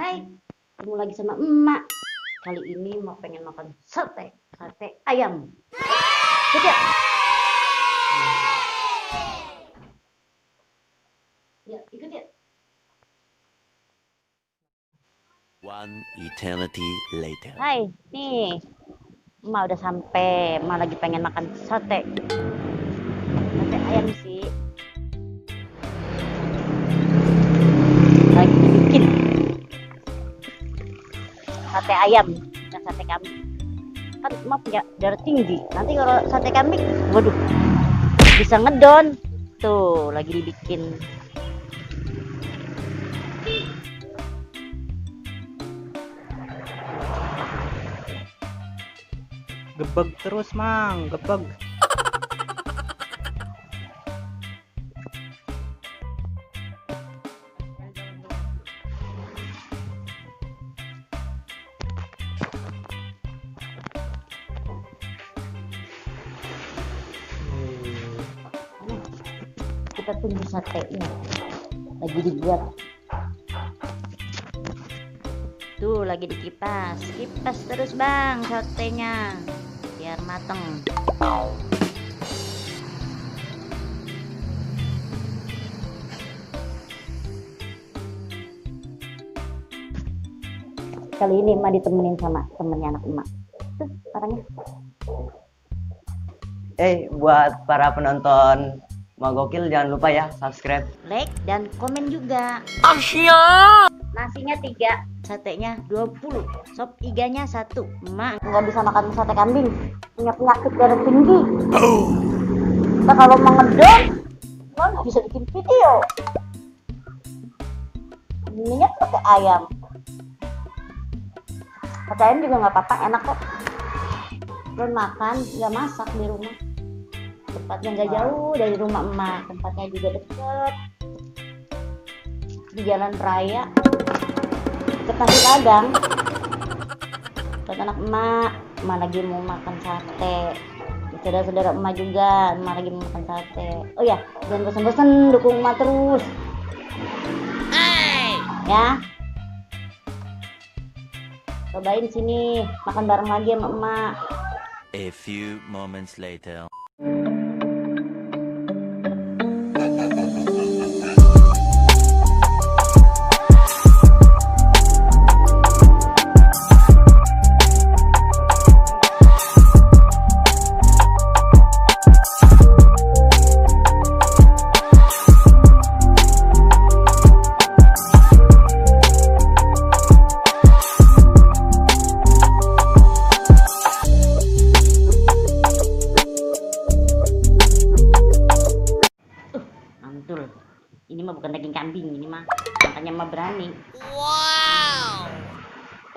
Hai, ketemu lagi sama emak. Kali ini mau pengen makan sate ayam. Ikut ya? Ya, ikut ya. One eternity later. Hai, nih, emak udah sampai. Emak lagi pengen makan sate ayam sih. Lagi dibikin sate ayam dan sate kambing. Kan emak punya darah tinggi. Nanti kalau sate kambing, waduh, bisa ngedon. Tuh, lagi dibikin. Gebeg terus mang, gebeg. Kita tunggu satenya lagi dibuat. Tuh lagi dikipas, kipas terus bang satenya biar mateng. Kali ini emak ditemenin sama temennya anak emak. Tuh orangnya. Buat para penonton Magokil jangan lupa ya subscribe, Like dan komen juga. Nasinya 3, satenya 20, sop iganya 1. Emak nggak bisa makan sate kambing, punya penyakit darah tinggi. Nah, kalau mau ngedon, emak nggak bisa bikin video. Ininya sate ayam. Sate ayam juga nggak apa-apa, enak kok. Belum makan, nggak masak di rumah. Tempatnya nggak jauh dari rumah emak, tempatnya juga deket di jalan raya, deket nasi padang. Buat anak emak lagi mau makan sate. Saudara-saudara emak juga, emak lagi mau makan sate. Oh ya, jangan bosan-bosan dukung emak terus. Ya, cobain sini makan bareng lagi sama emak. A few moments later. Mantul. Ini mah bukan daging kambing, ini mah makanya mah berani. Wow.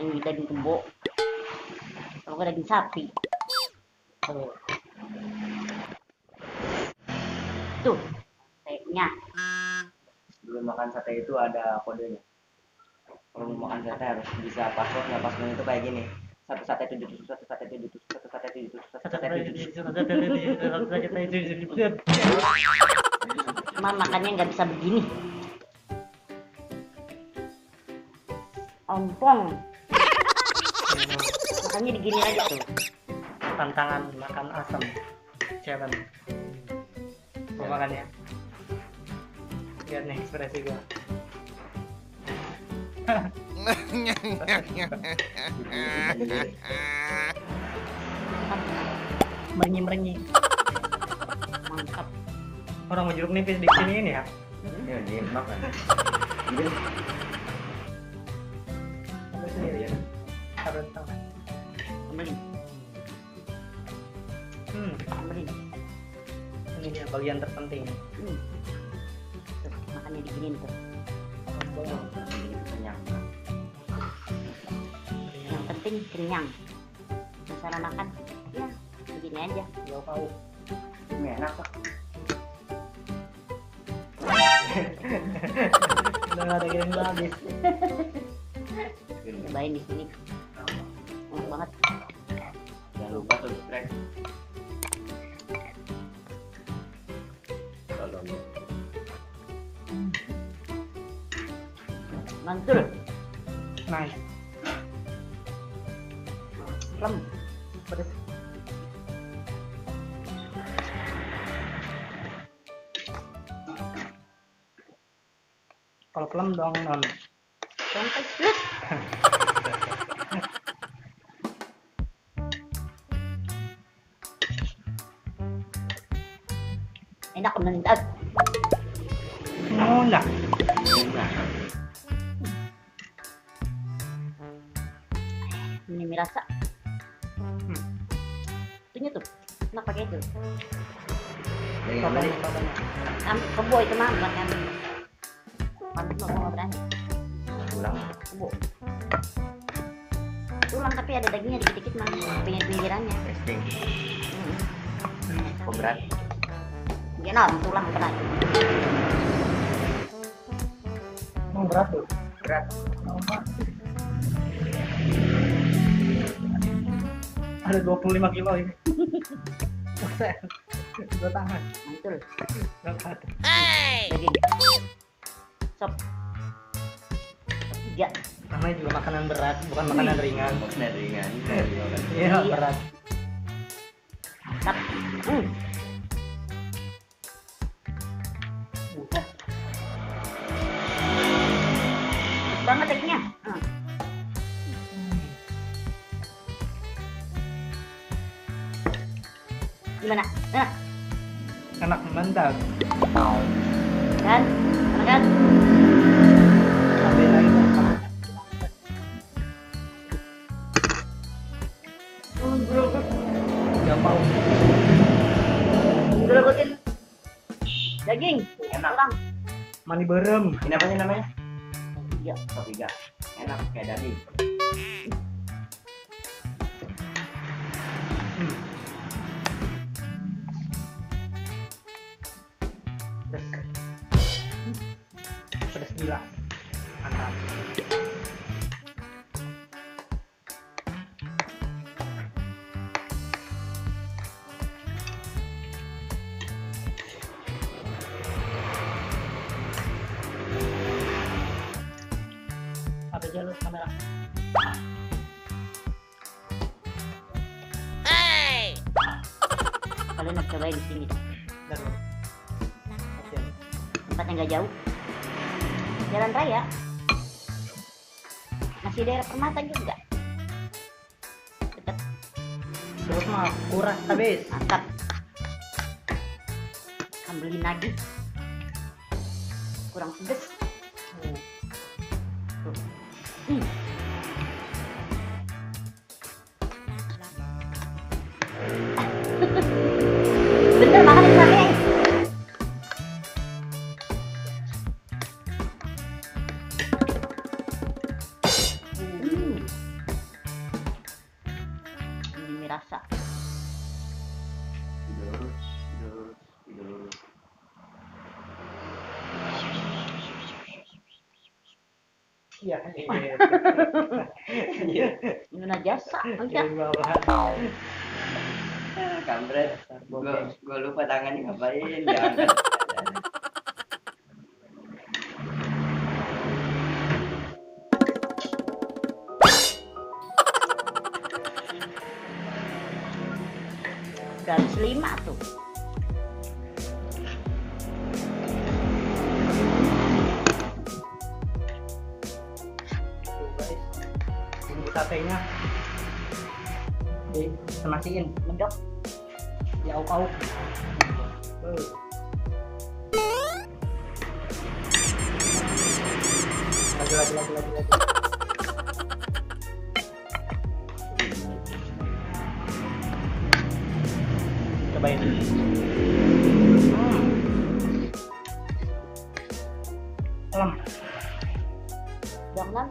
Ini daging kebo. Kalau nggak daging sapi. Tuh, satenya. sebelum makan sate itu ada kodenya. Kalau mau makan sate harus bisa passwordnya. Passwordnya itu kayak gini: satu sate 7 tusuk, satu sate 7 tusuk, satu sate 7 tusuk, satu sate 7 tusuk. Cuma makannya nggak bisa begini. Ompong. Makannya digini aja tuh. Tantangan makan asam. Challenge. Mau makan ya? Lihat nih ekspresi gua. Merenyi. Mantap. Orang mau jeruk nipis di sini ini ya. Ya, dia makan. Ambil sendiri ya. Taruh di tangan. Ambilin. Ambilin. Ini dia bagian terpenting. Tuh, makannya diginiin tuh. Kenyang. Yang penting kenyang. Cara makan, ya begini aja. Jauh kau. Ini enak kok. Udah nggak ada kirain gua habis. Cobain di sini. Enak banget. Jangan lupa subscribe. Mantul. Nice. Lem. Pedes. Kalau plum dong non. Sampai slut. Enak mendak. Oh lah. Ini mie rasa. Itunya tuh. Enak pakai itu. Papanya. Kebo itu mah bukan kambing. Kambing mah gua nggak berani. Pulang. Kebo. Tulang tapi ada dagingnya dikit-dikit mah. Pinggirannya. Testing. Kok berat? Ya non, tulang berat. Emang berat tuh. Berat. Ada 25 kilo ini. Dua tangan. Mantul. Berat. Daging. Sop. 3. Namanya juga makanan berat, bukan makanan ringan. Maksudnya ringan. Iya, berat. Mantap. Banget dagingnya. Gimana? Enak Enak mantap. kan? Enak kan? Tambahin lagi dong. Gak mau. Gerogotin daging. Enak. Tulang. Mani berem. Ini apa sih namanya? Iya. Sop iga. Enak kayak daging. Pedas gila. Mantap. Apa aja lu kamera? Kalian harus cobain di sini. Dan Tempatnya nggak jauh. Jalan raya. Masih daerah Permata juga. Dekat. terus mah kuras habis. Mantap. Akan beli lagi. Kurang pedes. Tuh. Bener makan yang sampai. Ini mie rasa. Tidur. Iya. Gimana jasa? Di Enggak. bawah. Kampret. Gua lupa tangannya ngapain. Diangkat. Garis 5 tuh. Tuh guys, bumbu satenya disemasiin Mendok. diauk-auk. Lagi. Cobain. Salam. Jangan.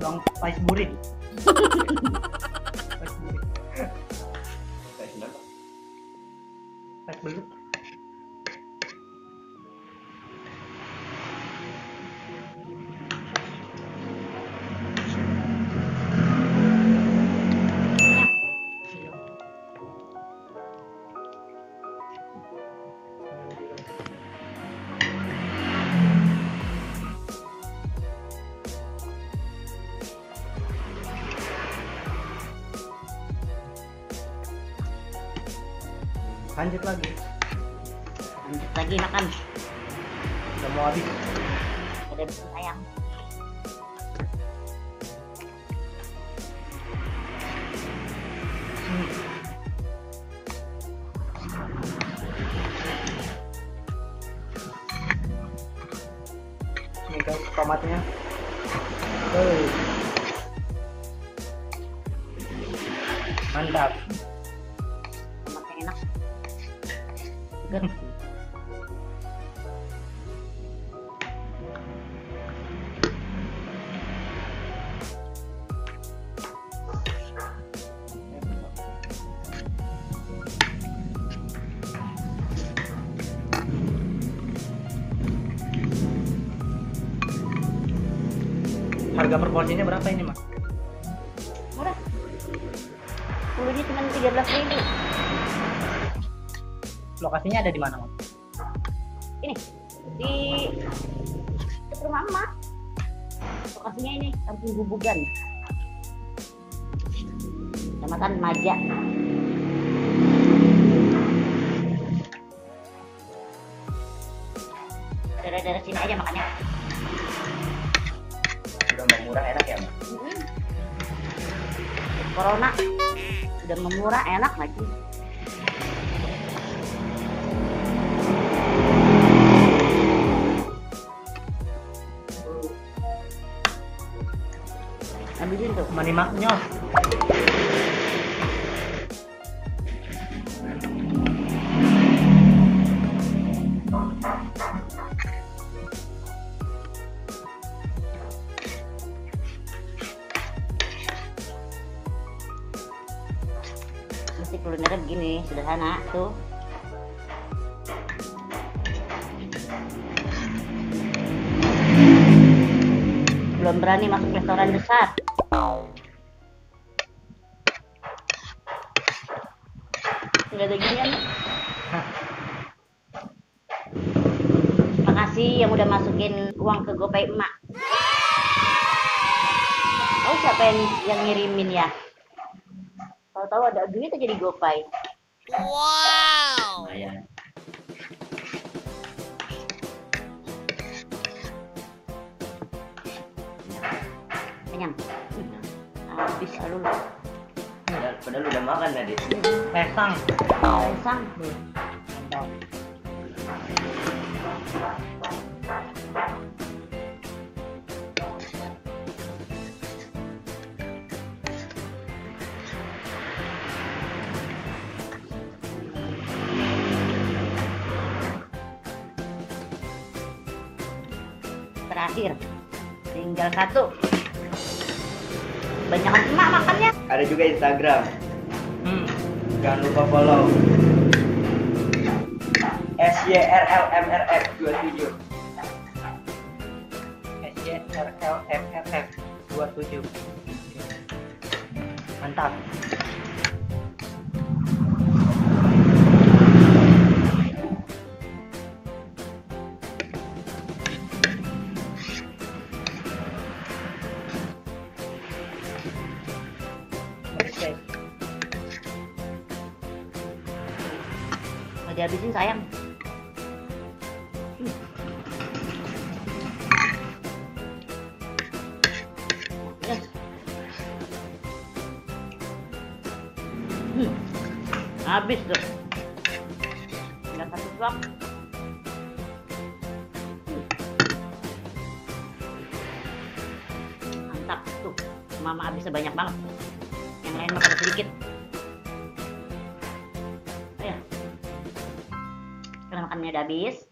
Bang Pais Burit. Pais Burit. Pais Burit. Lanjut lagi. Lanjut lagi makan. Udah mau habis. Udah bisa sayang. Ini guys tomatnya. Mantap. Tomatnya enak. Seger. Harga per porsinya berapa ini, Mas? Murah. 10-nya cuma 13.000. Lokasinya ada di mana, Mas? Ini di dekat rumah emak. Lokasinya ini Kampung Gubugan, Kecamatan Maja. Daerah-daerah sini aja makannya. Udah mau murah enak ya, Mas? Corona udah memurah enak lagi. Habisin tuh. Mani maknyos. Mesti kulinernya begini, sederhana tuh. Belum berani masuk restoran besar. Nggak ada ginian. Makasih yang udah masukin uang ke GoPay emak. Tahu siapa yang ngirimin ya? Tahu-tahu ada duit aja di GoPay. Wow. Lumayan. Kenyang. Habis alul. Padahal udah makan tadi. Pesang. Pisang. Mantap. Terakhir. Tinggal satu. Banyakan emak makannya. Ada juga Instagram. Hmm. Jangan lupa follow. SYRLMRF27. SYRLMRF 27. Mantap. Oke. Nggak dihabisin sayang. Yes. Habis tuh. Tinggal satu suap. Mantap tuh. Mama habisnya banyak banget. Yang lain makan sedikit. Ayo. Karena makannya udah habis.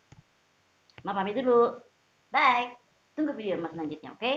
Mama pamit dulu. Bye. Tunggu video mas selanjutnya, oke?